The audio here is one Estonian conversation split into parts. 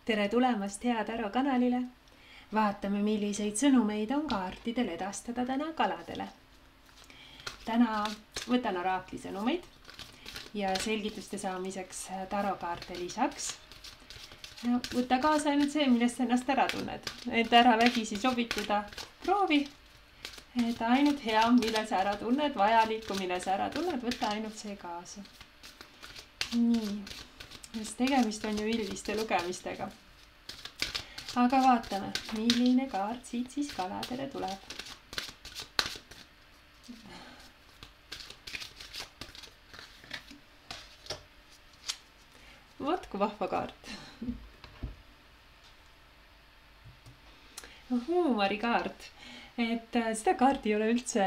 Tere tulemast Hea Taro kanalile. Vaatame, milliseid sõnumeid on kaartidel edastada täna kaladele. Täna võtan oraakli sõnumeid ja selgituste saamiseks tarokaarte lisaks. Võta kaasa ainult see, millest ennast ära tunned. Et ära vägisi sobituda, proovi. Et ainult hea, mille sa ära tunned, vajaliku, mille sa ära tunned, võta ainult see kaasa. Nii, sest tegemist on ju üldiste lugemistega. Aga vaatame, milline kaart siit siis kaladele tuleb. Vot kui vahva kaart. Huumorikaart. Et seda kaarti ei ole üldse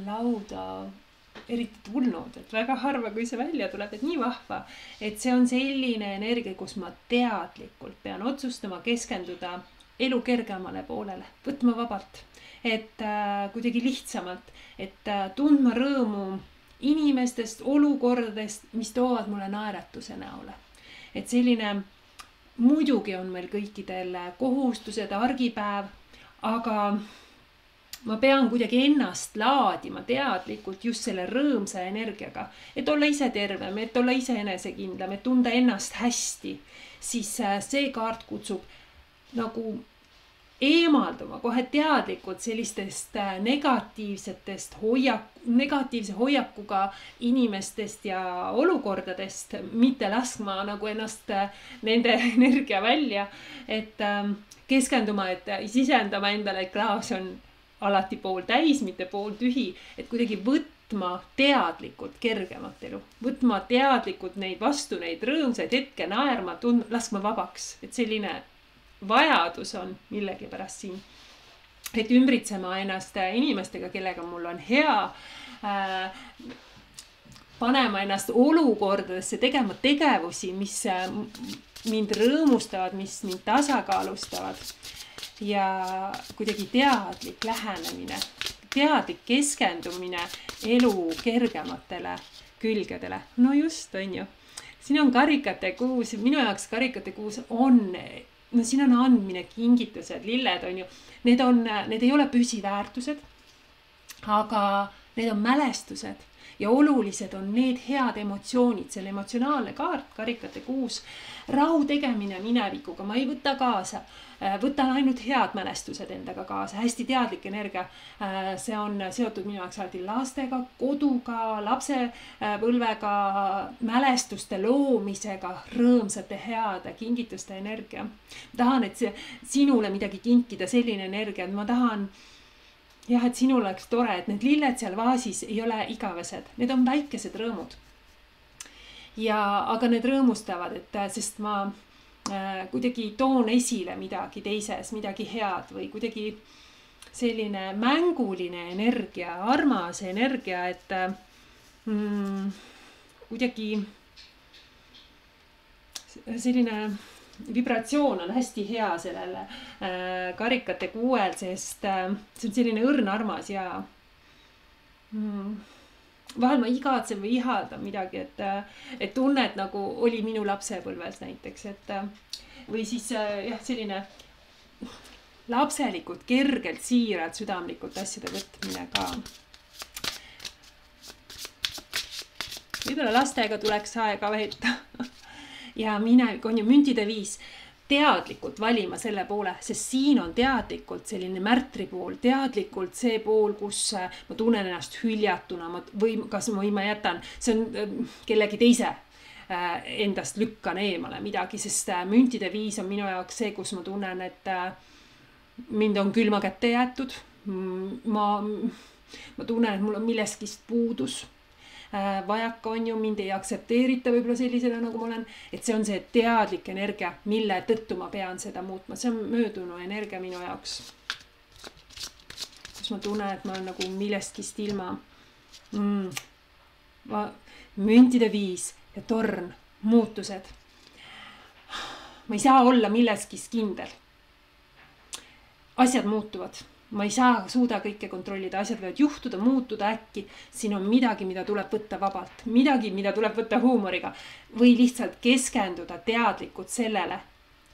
lauda eriti tulnud, et väga harva, kui see välja tuleb, et nii vahva, et see on selline energia, kus ma teadlikult pean otsustama keskenduda elu kergemale poolele, võtma vabalt, et kuidagi lihtsamalt, et tundma rõõmu inimestest, olukordadest, mis toovad mulle naeratuse näole. Et selline, muidugi on meil kõikidel kohustused, argipäev, aga ma pean kuidagi ennast laadima teadlikult just selle rõõmsa energiaga, et olla ise tervem, et olla ise enesekindlam, et tunda ennast hästi, siis see kaart kutsub nagu eemalduma kohe teadlikult sellistest negatiivse hoiakuga inimestest ja olukordadest, mitte laskma nagu ennast nende energia välja, et keskenduma, et sisendama endale, et klaas on alati pool täis, mitte pool tühi, et kuidagi võtma teadlikult kergemat elu, võtma teadlikult neid vastu, neid rõõmsaid hetke, naerma, laskma vabaks, et selline vajadus on millegi pärast siin, et ümbritsema ennast inimestega, kellega mul on hea, panema ennast olukordadesse, tegema tegevusi, mis mind rõõmustavad, mis mind tasakaalustavad. Ja kuidagi teadlik lähenemine, teadlik keskendumine elu kergematele külgedele. No just, on ju. Siin on karikate kuus, minu jaoks karikate kuus on, no siin on andmine, kingitused, lilled on ju. Need ei ole püsiväärtused, aga need on mälestused ja olulised on need head emotsioonid, see on emotsionaalne kaart, karikate kuus, rahu tegemine minevikuga, ma ei võta kaasa, võtan ainult head mälestused endaga kaasa, hästi teadlik energia, see on seotud minu jaoks alati lastega, koduga, lapsepõlvega, mälestuste loomisega, rõõmsate heade kingituste energia. Tahan, et sinule midagi kinkida, selline energia, et ma tahan jah, et sinul oleks tore, et need lilled seal vaasis ei ole igavesed, need on väikesed rõõmud. Aga need rõõmustavad, sest ma kuidagi toon esile midagi teises, midagi head või kuidagi selline mänguline energia, armas energia, et kuidagi selline vibratsioon on hästi hea sellele karikate kuuel, sest see on selline õrn armas ja vahel ma igatsen või ihaldan midagi, et tunned nagu oli minu lapsepõlves näiteks, või siis jah, selline lapselikult, kergelt, siiralt, südamlikult asjade võtmine ka. Võib-olla lastega tuleks aega veeta. Ja minevik on ju müntide viis teadlikult valima selle poole, sest siin on teadlikult selline märtri pool, teadlikult see pool, kus ma tunnen ennast hüljatuna või ma jätan, see on kellegi teise endast lükkan eemale midagi, sest müntide viis on minu jaoks see, kus ma tunnen, et mind on külma kätte jäetud, ma tunnen, et mul on milleskist puudus. Vajaka on ju, mind ei aktsepteerita võib-olla sellisena, nagu ma olen, et see on see teadlik energia, mille tõttu ma pean seda muutma. See on möödunu energia minu jaoks, kus ma tunnen, et ma olen nagu milleskist ilma. Müntide viis ja torn, muutused. Ma ei saa olla milleskist kindel. Asjad muutuvad. Ma ei suuda kõike kontrollida, asjad võivad juhtuda, muutuda äkki. Siin on midagi, mida tuleb võtta vabalt, midagi, mida tuleb võtta huumoriga või lihtsalt keskenduda teadlikult sellele,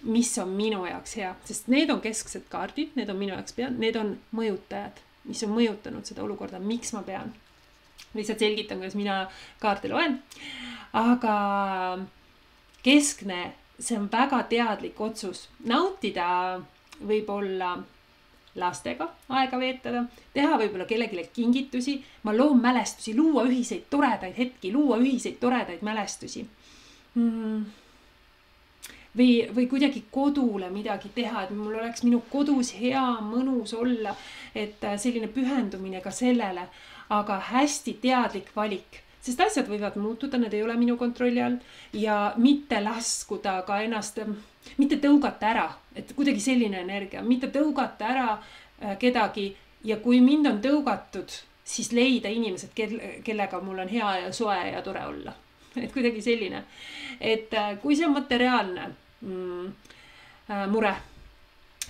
mis on minu jaoks hea, sest need on kesksed kaardid, need on minu jaoks need on mõjutajad, mis on mõjutanud seda olukorda, miks ma pean. Lihtsalt selgitan, kuidas mina kaarte loen. Aga keskne, see on väga teadlik otsus. Nautida võib-olla lastega aega veetada, teha võib-olla kellelegi kingitusi, ma loon mälestusi, luua ühiseid toredaid hetki, luua ühiseid toredaid mälestusi. Või kuidagi kodule midagi teha, et mul oleks minu kodus hea, mõnus olla, et selline pühendumine ka sellele, aga hästi teadlik valik, sest asjad võivad muutuda, need ei ole minu kontrolli all ja mitte laskuda ka ennast, mitte tõugata ära, et kuidagi selline energia, mitte tõugata ära kedagi ja kui mind on tõugatud, siis leida inimesed, kellega mul on hea ja soe ja tore olla. Et kuidagi selline, et kui see on materiaalne mure,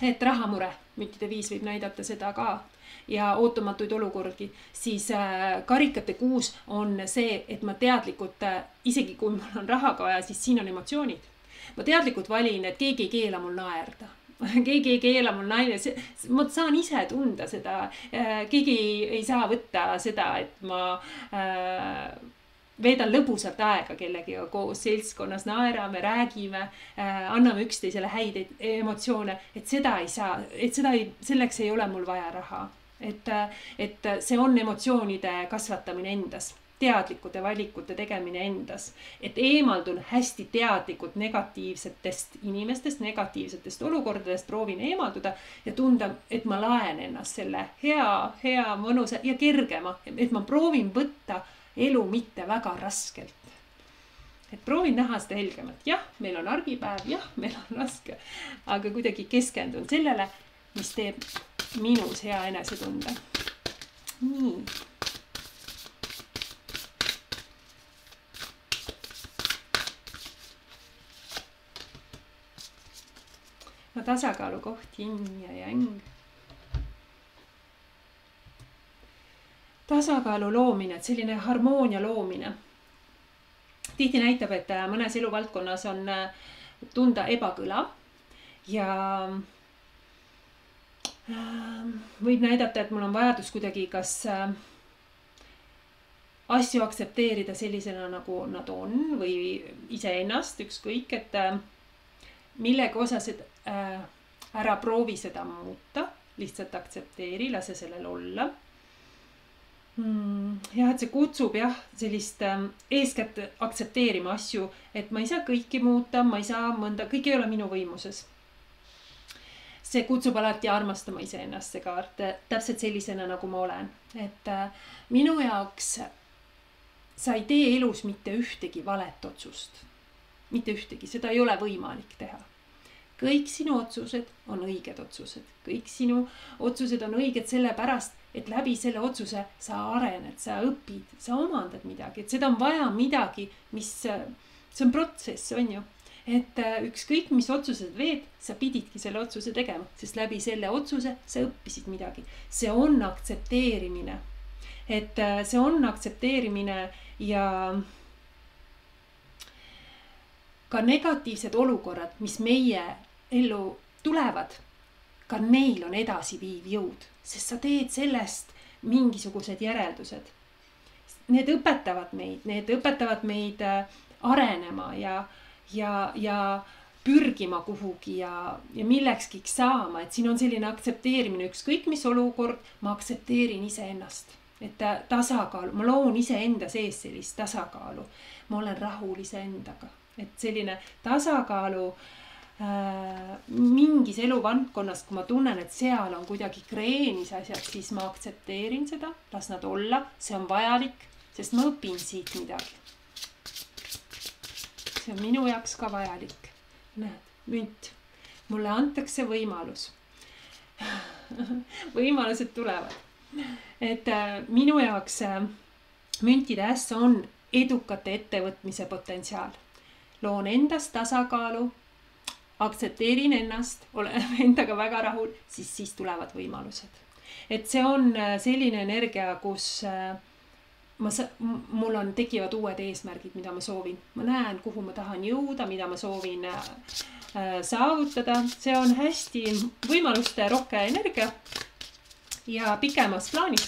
et rahamure, müntide 5 võib näidata seda ka ja ootamatuid olukordi, siis karikate 6 on see, et ma teadlikult, isegi kui mul on rahaga vaja, siis siin on emotsioonid. Ma teadlikult valin, et keegi ei keela mul naerda. Keegi ei keela mul naine, ma saan ise tunda seda, keegi ei saa võtta seda, et ma veedan lõbusalt aega kellegiga koos seltskonnas, naerame, räägime, anname üksteisele häid emotsioone, et seda ei saa, et selleks ei ole mul vaja raha. Et see on emotsioonide kasvatamine endas, teadlikute valikute tegemine endas, et eemaldun hästi teadlikult negatiivsetest inimestest, negatiivsetest olukordadest, proovin eemalduda ja tunda, et ma laen ennast selle hea, mõnusa ja kergema, et ma proovin võtta elu mitte väga raskelt. Et proovin näha seda helgemat. Jah, meil on argipäev, jah, meil on raske, aga kuidagi keskendun sellele, mis teeb minus hea enesetunde. Nii. No tasakaalu koht, yin ja yang. Tasakaalu loomine, et selline harmoonia loomine. Tihti näitab, et mõnes eluvaldkonnas on tunda ebakõla ja võib näidata, et mul on vajadus kuidagi kas asju aktsepteerida sellisena, nagu nad on või iseennast ükskõik, et millega osas, et ära proovi seda muuta, lihtsalt aktsepteeri, lase sellel olla. Ja, et see kutsub sellist eeskätt aktsepteerima asju, et ma ei saa kõiki muuta, ma ei saa mõnda, kõik ei ole minu võimuses. See kutsub alati armastama iseennast see kaart, täpselt sellisena, nagu ma olen. Et minu jaoks sa ei tee elus mitte ühtegi valet otsust. Mitte ühtegi, seda ei ole võimalik teha. Kõik sinu otsused on õiged otsused. Kõik sinu otsused on õiged sellepärast, et läbi selle otsuse sa arened, sa õpid, sa omandad midagi. Et seda on vaja midagi, mis, see on protsess, on ju. Et ükskõik, mis otsused veed, sa pididki selle otsuse tegema, sest läbi selle otsuse sa õppisid midagi. See on aktsepteerimine. Et see on aktsepteerimine ja ka negatiivsed olukorrad, mis meie ellu tulevad, ka neil on edasiviiv jõud, sest sa teed sellest mingisugused järeldused. Need õpetavad meid arenema ja pürgima kuhugi ja millekski saama, et siin on selline aktsepteerimine, ükskõik mis olukord, ma aktsepteerin iseennast. Et tasakaalu, ma loon iseenda sees sellist tasakaalu, ma olen rahul iseendaga, et selline tasakaalu mingis eluvaldkonnas, kui ma tunnen, et seal on kuidagi kreenis asjad, siis ma aktsepteerin seda, las nad olla, see on vajalik, sest ma õpin siit midagi. See on minu jaoks ka vajalik. Näed, münt. Mulle antakse võimalus. Võimalused tulevad. Et minu jaoks müntide äss on edukate ettevõtmise potentsiaal. Loon endast tasakaalu, aktsepteerin ennast, olen endaga väga rahul, siis tulevad võimalused. Et see on selline energia, kus tekivad uued eesmärgid, mida ma soovin. Ma näen, kuhu ma tahan jõuda, mida ma soovin saavutada. See on hästi võimaluste rohke energia ja pikemas plaanis.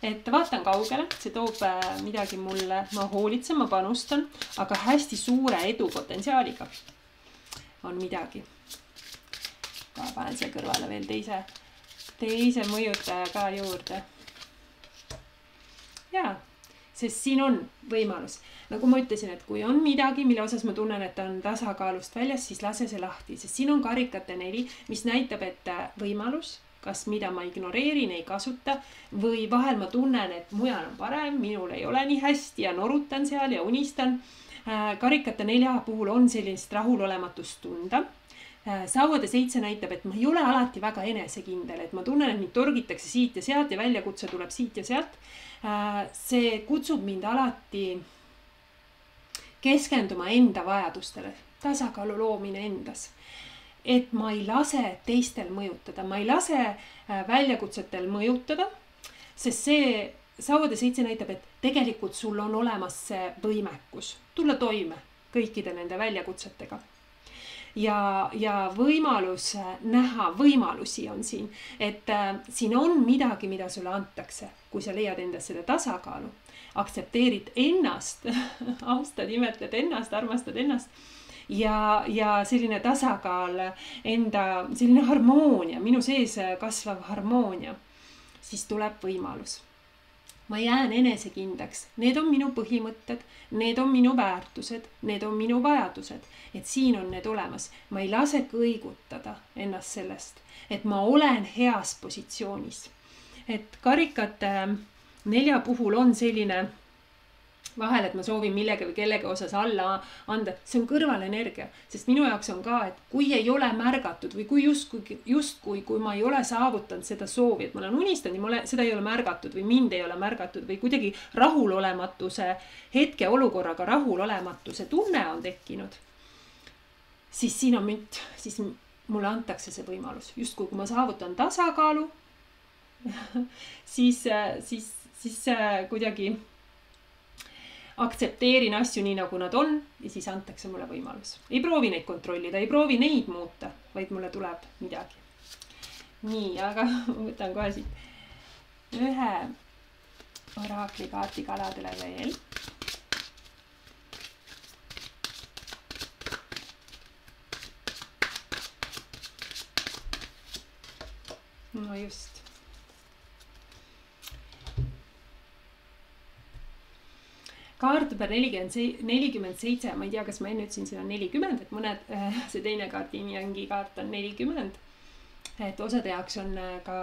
Et vaatan kaugele, see toob midagi mulle, ma hoolitsen, ma panustan, aga hästi suure edupotentsiaaliga on midagi. Ka panen siia kõrvale veel teise mõjutaja ka juurde. Jaa, sest siin on võimalus. Nagu ma ütlesin, et kui on midagi, mille osas ma tunnen, et on tasakaalust väljas, siis lase see lahti. Sest siin on karikate 4, mis näitab, et võimalus, kas mida ma ignoreerin, ei kasuta või vahel ma tunnen, et mujal on parem, minul ei ole nii hästi ja norutan seal ja unistan. Karikate 4 puhul on sellist rahulolematust tunda. Sauade 7 näitab, et ma ei ole alati väga enesekindel, et ma tunnen, et mind torgitakse siit ja sealt ja väljakutse tuleb siit ja sealt. See kutsub mind alati keskenduma enda vajadustele, tasakaalu loomine endas. Et ma ei lase teistel mõjutada, ma ei lase väljakutsetel mõjutada, sest see Sauade 7 näitab, et tegelikult sul on olemas see võimekus tulla toime kõikide nende väljakutsetega. Ja võimalus näha võimalusi on siin, et siin on midagi, mida sulle antakse, kui sa leiad endas seda tasakaalu, aktsepteerid ennast, austad, imetled ennast, armastad ennast ja selline tasakaal enda, selline harmoonia, minu sees kasvav harmoonia, siis tuleb võimalus. Ma jään enesekindlaks, need on minu põhimõtted, need on minu väärtused, need on minu vajadused, et siin on need olemas. Ma ei lase kõigutada ennast sellest, et ma olen heas positsioonis. Et karikate 4 puhul on selline vahel, et ma soovin millegi või kellegi osas alla anda. See on kõrvalenergia, sest minu jaoks on ka, et kui ei ole märgatud või kui justkui kui ma ei ole saavutanud seda soovi, et ma olen unistanud ja seda ei ole märgatud või mind ei ole märgatud või kuidagi rahulolematuse hetke olukorraga rahulolematuse tunne on tekkinud, siis siin on münt, siis mulle antakse see võimalus. Justkui kui ma saavutan tasakaalu, siis kuidagi aktsepteerin asju nii, nagu nad on ja siis antakse mulle võimalus. Ei proovi neid kontrollida, ei proovi neid muuta, vaid mulle tuleb midagi. Nii, aga võtan kohe siit ühe oraklikaarti kaladele veel. No just. Kaart number 47, ma ei tea, kas ma enne ütlesin, siin on 40, et mõned, see teine kaarti nimi kaart on 40, et osade jaoks on ka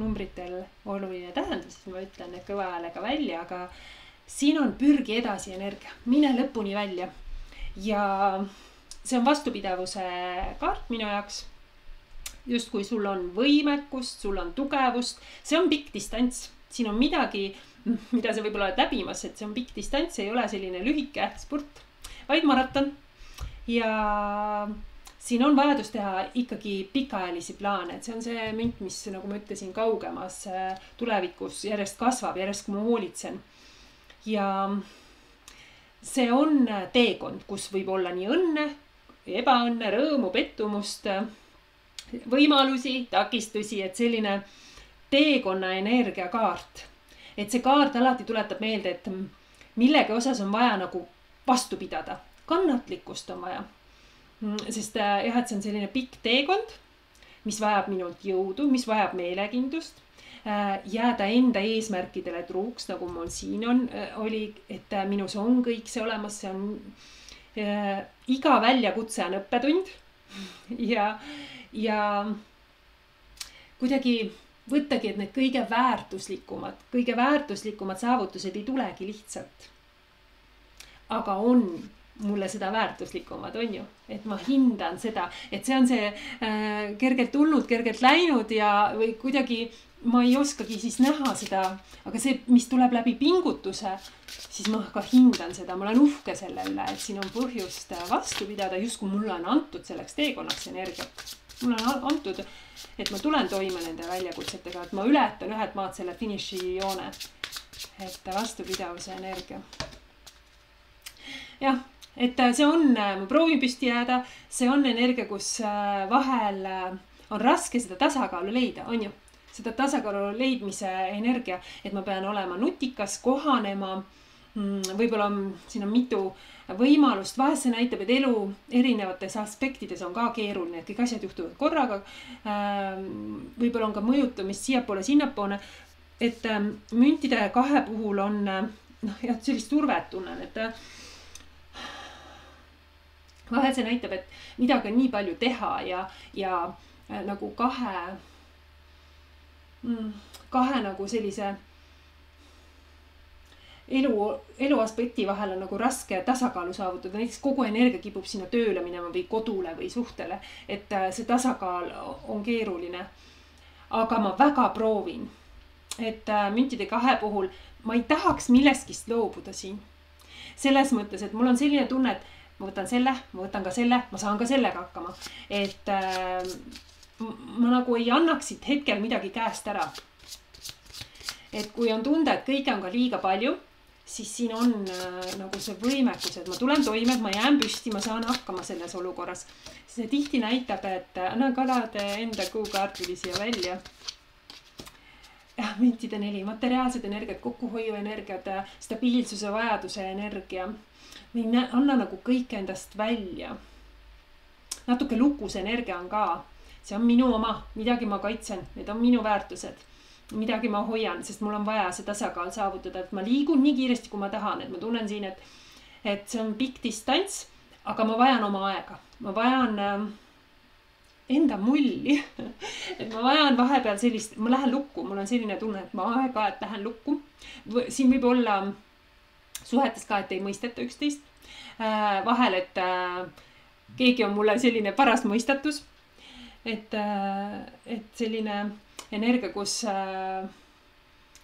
numbritel oluline tähendus, siis ma ütlen need kõva häälega välja, aga siin on pürgi edasi energia, mine lõpuni välja ja see on vastupidavuse kaart minu jaoks, just kui sul on võimekust, sul on tugevust, see on pikk distants, siin on midagi, mida sa võib-olla oled läbimas, et see on pikk distants, ei ole selline lühike sport, vaid maraton. Ja siin on vajadus teha ikkagi pikaajalisi plaane, et see on see münt, mis, nagu ma ütlesin, kaugemas tulevikus järjest kasvab, järjest kui ma hoolitsen. Ja see on teekond, kus võib olla nii õnne, ebaõnne, rõõmu, pettumust, võimalusi, takistusi, et selline teekonna energiakaart. Et see kaart alati tuletab meelde, et millegi osas on vaja nagu vastu pidada. Kannatlikkust on vaja. Sest jah, et see on selline pikk teekond, mis vajab minult jõudu, mis vajab meelekindlust. Jääda enda eesmärkidele truuks, nagu mul siin oli, et minus on kõik see olemas. See on iga väljakutse on õppetund. Ja kuidagi võttagi, et need kõige väärtuslikumad saavutused ei tulegi lihtsalt. Aga on mulle seda väärtuslikumad, on ju, et ma hindan seda, et see on see kergelt tulnud, kergelt läinud ja või kuidagi ma ei oskagi siis näha seda, aga see, mis tuleb läbi pingutuse, siis ma ka hindan seda, ma olen uhke selle üle, et siin on põhjust vastu pidada, just kui mulle on antud selleks teekonnaks energiat. Mulle on antud, et ma tulen toime nende väljakutsetega, et ma ületan ühed maad selle finišijoone, et vastupidavuse energia. Jah, et see on, ma proovin püsti jääda, see on energia, kus vahel on raske seda tasakaalu leida, on ju. Seda tasakaalu leidmise energia, et ma pean olema nutikas, kohanema. Võib-olla siin on mitu võimalust, vahest see näitab, et elu erinevates aspektides on ka keeruline, et kõik asjad juhtuvad korraga. Võib-olla on ka mõjutamist siiapoole, sinnapoole, et müntide 2 puhul on sellist turvet tunnen, et vahel see näitab, et midagi on nii palju teha ja nagu kahe nagu sellise elu aspekti vahel on nagu raske tasakaalu saavutada. Näiteks kogu energia kipub sinna tööle minema või kodule või suhtele, et see tasakaal on keeruline. Aga ma väga proovin, et müntide 2 puhul ma ei tahaks milleskist loobuda siin. Selles mõttes, et mul on selline tunne, et ma võtan selle, ma võtan ka selle, ma saan ka sellega hakkama. Et ma nagu ei annaks siit hetkel midagi käest ära. Et kui on tunda, et kõike on ka liiga palju, siis siin on nagu see võimekus, et ma tulen toime, et ma jään püsti, ma saan hakkama selles olukorras. See tihti näitab, et kalade enda kuukaart tuli siia välja. Müntide 4, materiaalsed energiat, kokkuhoiu energiat, stabiilsuse vajaduse energia. Või anna nagu kõik endast välja. Natuke lukus energia on ka. See on minu oma, midagi ma kaitsen, need on minu väärtused. Midagi ma hoian, sest mul on vaja see tasakaal saavutada, et ma liigun nii kiiresti, kui ma tahan, et ma tunnen siin, et see on pikk distants, aga ma vajan oma aega. Ma vajan enda mulli, et ma vajan vahepeal sellist, ma lähen lukku, mul on selline tunne, et ma aeg-ajalt lähen lukku. Siin võib olla suhetes ka, et ei mõisteta üksteist. Vahel, et keegi on mulle selline paras mõistatus, et selline energia, kus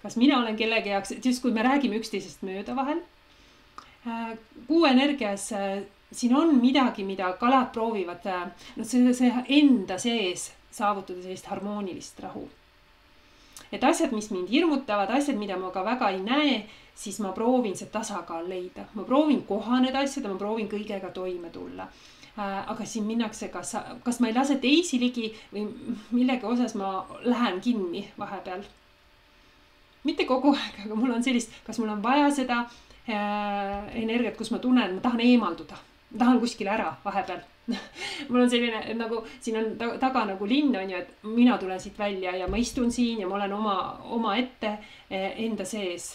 kas mina olen kellegi jaoks, et just kui me räägime üksteisest mööda vahel. Kuu energias siin on midagi, mida kalad proovivad see enda sees saavutada sellist harmoonilist rahu. Et asjad, mis mind hirmutavad, asjad, mida ma ka väga ei näe, siis ma proovin see tasakaal leida. Ma proovin kohaneda asjad, ma proovin kõigega toime tulla. Aga siin minnakse, kas ma ei lase teisi ligi või millegi osas ma lähen kinni vahepeal. Mitte kogu aeg, aga mul on sellist, kas mul on vaja seda energiat, kus ma tunnen, ma tahan eemalduda. Ma tahan kuskile ära vahepeal. Mul on selline, nagu siin on taga nagu linn on ju, et mina tulen siit välja ja ma istun siin ja ma olen oma ette enda sees.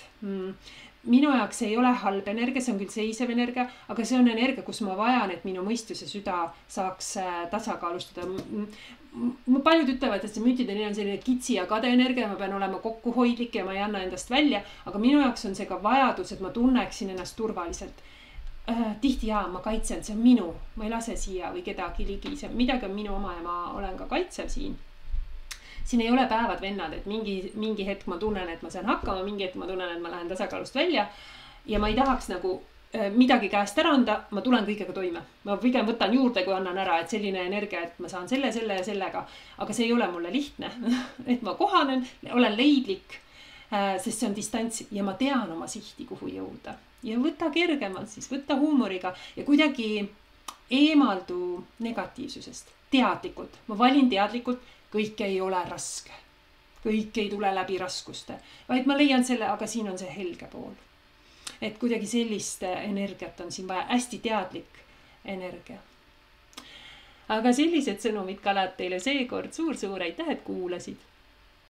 Minu jaoks ei ole halb energia, see on küll seisev energia, aga see on energia, kus ma vajan, et minu mõistus ja süda saaks tasakaalustada. Paljud ütlevad, et see müntide on selline kitsi ja kade energia, ma pean olema kokkuhoidlik ja ma ei anna endast välja, aga minu jaoks on see ka vajadus, et ma tunneksin ennast turvaliselt. Tihti ma kaitsen, see on minu, ma ei lase siia või kedagi ligi, midagi on minu oma ja ma olen ka kaitsev siin. Siin ei ole päevad vennad, et mingi hetk ma tunnen, et ma saan hakkama, mingi hetk ma tunnen, et ma lähen tasakaalust välja ja ma ei tahaks nagu midagi käest ära anda, ma tulen kõigega toime. Ma pigem võtan juurde, kui annan ära, et selline energia, et ma saan selle ja sellega, aga see ei ole mulle lihtne, et ma kohanen, olen leidlik, sest see on distants ja ma tean oma sihti, kuhu jõuda ja võta kergemalt siis, võta huumoriga ja kuidagi eemaldu negatiivsusest, teadlikult, ma valin teadlikult. Kõik ei ole raske, kõik ei tule läbi raskuste, vaid ma leian selle, aga siin on see helge pool. Et kuidagi sellist energiat on siin vaja, hästi teadlik energia. Aga sellised sõnumid kalad teile seekord suur aitäh, et kuulasid.